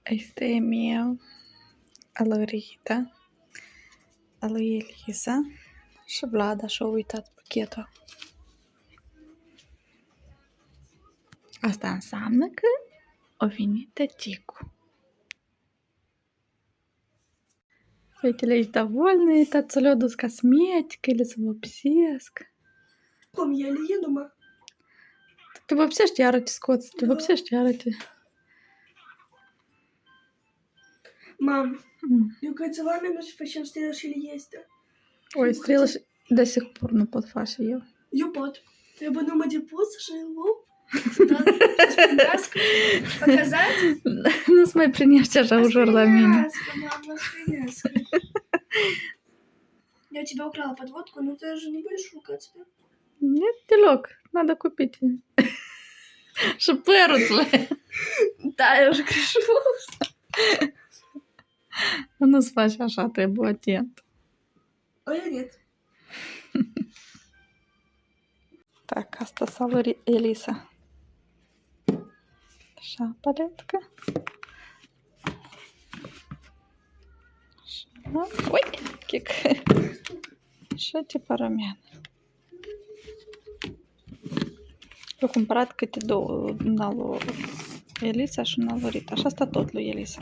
Eistemia, Alorita, lui Elisa și Vlad și-a uitat pachetul. Asta înseamnă că a venit tăticu. Fetele ești довольные, tatăl le-a dus cosmetică, ele să vopsesc. Cum ele e numai? Te vopsești, iară te scoți, te vopsești, iară te... Мам, eu câțiva ani nu și facem stilă și le este. Ой, стрелы до сих пор nu pot face eu. Eu pot. Trebuie numai de pus și da, să primească, показать. Nu-ți mai prinești așa ușor la mine. Мам, принясcă. Я тебя украла подводку, но ты же не будешь ругаться, да? Нет, deloc. Надо купить. Și păruțele. Да, я уже кричу. Nu-ți faci așa, trebuie atent. А я нет. Так, asta saluri Elisa. Așa, paletka. Așa. Ui, chic. Și tipa rumeană. Eu cumpărat câte două, una lui Elisa și una lui Rita. Și asta tot lui Elisa.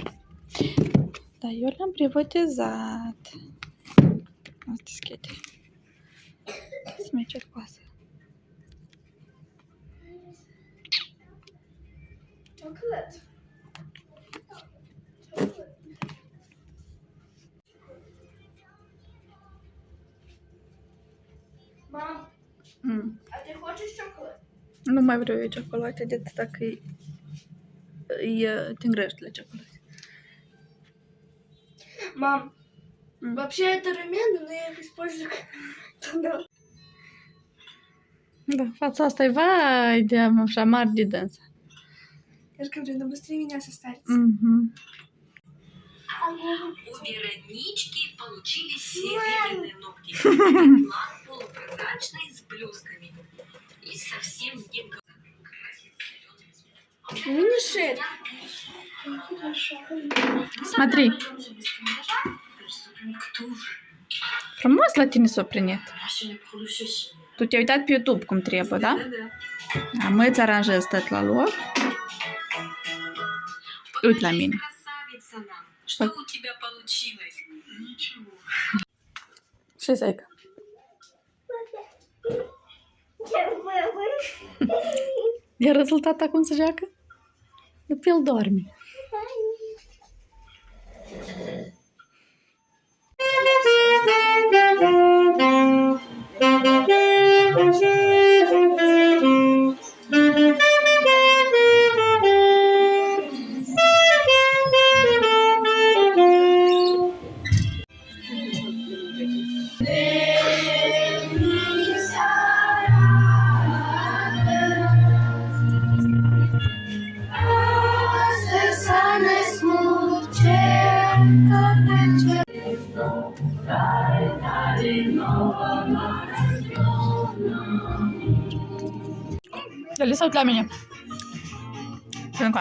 Dar eu le-am privatizat. Asta deschide. Смечет класс. Chocolate. Мам, а ты хочешь шоколад? Nu mai vreau eu ciocolate de atâta că te îngrești la ciocolate. Мам, вообще это рамены, но я их использую как тонал. Da, fața asta e vai de așa mare de dânsă. Я же говорю, надо быстрее меня состариться. У Веронички получились серебряные ногти. План полупрозрачный с блесками. И совсем не Мини-шейд. Смотри. Frumos la tine s-a primit. Tu te-ai uitat pe YouTube cum trebuie, da? Da, mă îți aranjez tot la loc. Uite la mine. Что у тебя получилось? Ничего. Ce zaică? E rezultat acum să joacă? De pe el doarme. Alisa, uite la mine. Vino cu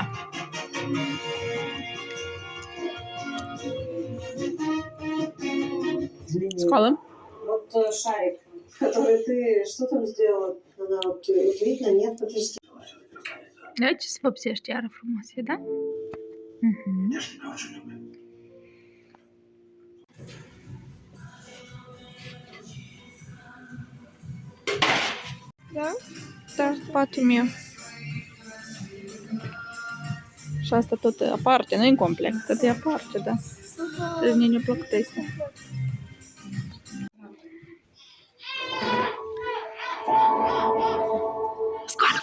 Scoală. Вот шарик, который ты что там сделала? Надо вот видно, нет, подожди. Ia ce se vopsește iară frumos, e, da? Da? Da, patul meu. Și asta tot e aparte, nu e complet, tot e aparte, da. Deci mie ne plăcut astea. Scoală,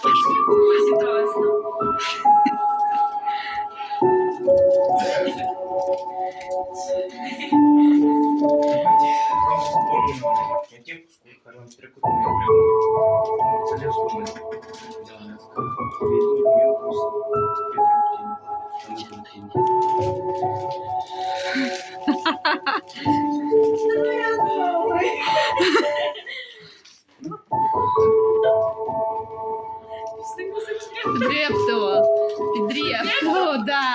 Dreptul, da.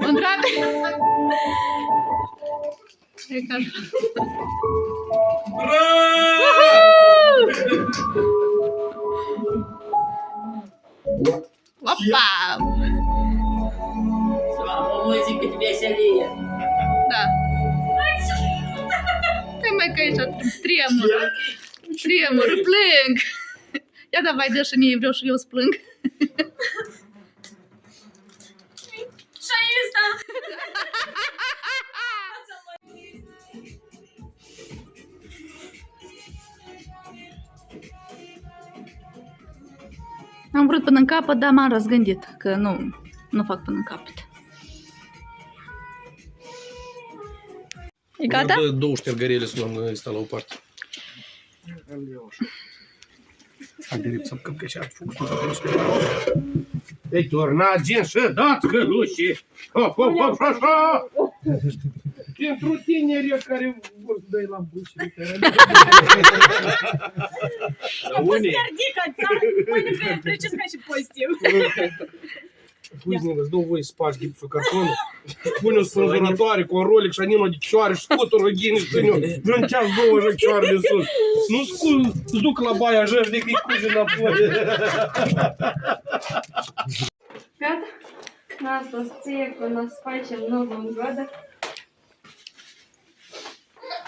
Он радий? Я кажу. Опа! Музыка тебе веселее. Да. Ты макаешь тремор. Тремор, плинг. Я давай даже не врешь, я сплинг. Am vrut până în capăt, dar m-am răzgândit că nu fac până în capăt. E gata? Două ștergărele să luăm ăsta la o parte. Haide, să căpcă și focusul să crește. Ei, torna, gen, și dați călușii! Hop, hop, hop, așa! Pentru tineri care vor să dai la bușă. Прическа și pozitiv. Pâine, îți dau voie să spargi gipsul cartonul, pune o spânzurătoare cu un rolic și anima de cioare și scotă roghine și ține-o vreun ceas, două și cioarele sus. Nu-ți duc la baia jos de că-i cuzi înapoi. Gata? Анастасия, нас спайчем Нового года.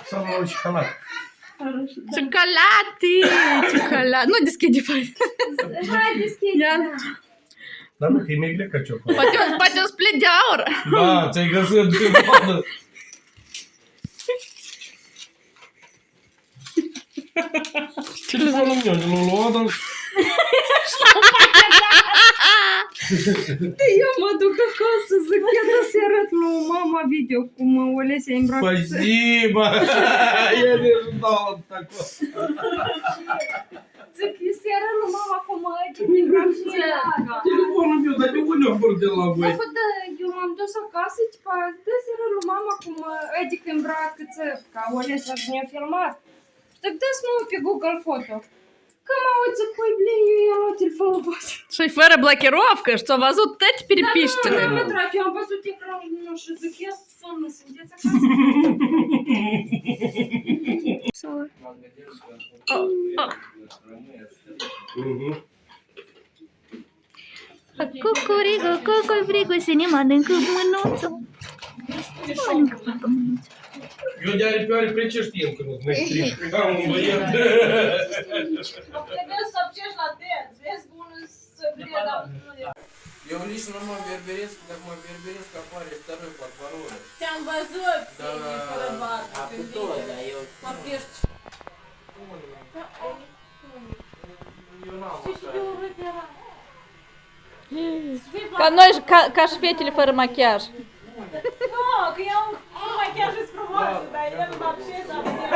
Să mă și halat. Ciocolate! Ciocolate! Nu deschide, fai. Hai, deschide. Ia. Dar nu, că e mai greu ca ciocolată. Poate un split de aur. Da, ți-ai găsit de vadă. Ce le spune mine? Nu lua, dar... Eu mă duc acasă să chiar să arăt lui mama video cum Olesia îmbracă. Спасибо! Я не ждал такого. Zic, să arăt lui mama cum îi îmbracă. Telefonul meu, dar de unde am vorbit de la voi? Da, eu m-am dus acasă, tipa, dă să arăt lui mama cum Edic îmbracă ca Olesia ne-a filmat. Și так dă-ți mă pe Google Photo. Că mă uit, zic, păi, blin, eu i-am luat telefonul vostru. Și fără блокировка, что везут эти переписчики. Da, dragi, eu am văzut ecranul meu și zic, ia somnă, sunteți acasă? Cucurigu, cucurigu, să ne mănâncă mânuță. Mănâncă papa mânuță. Eu de aripioare prece știam că nu-ți mai stric. Am un băiat. Trebuie să obcești la tăiat, vezi că unul să bine, dar nu e. Eu лично mă berberesc, dar mă berberesc apare второй подбородок. Te-am văzut, Da, fără barbă, А când кто, vine. да, eu... Mă pești. Eu n-am Și de urât era. Ca noi, ca și fetele fără machiaj. Nu, că eu cu machiajul frumoasă, dar el вообще совсем.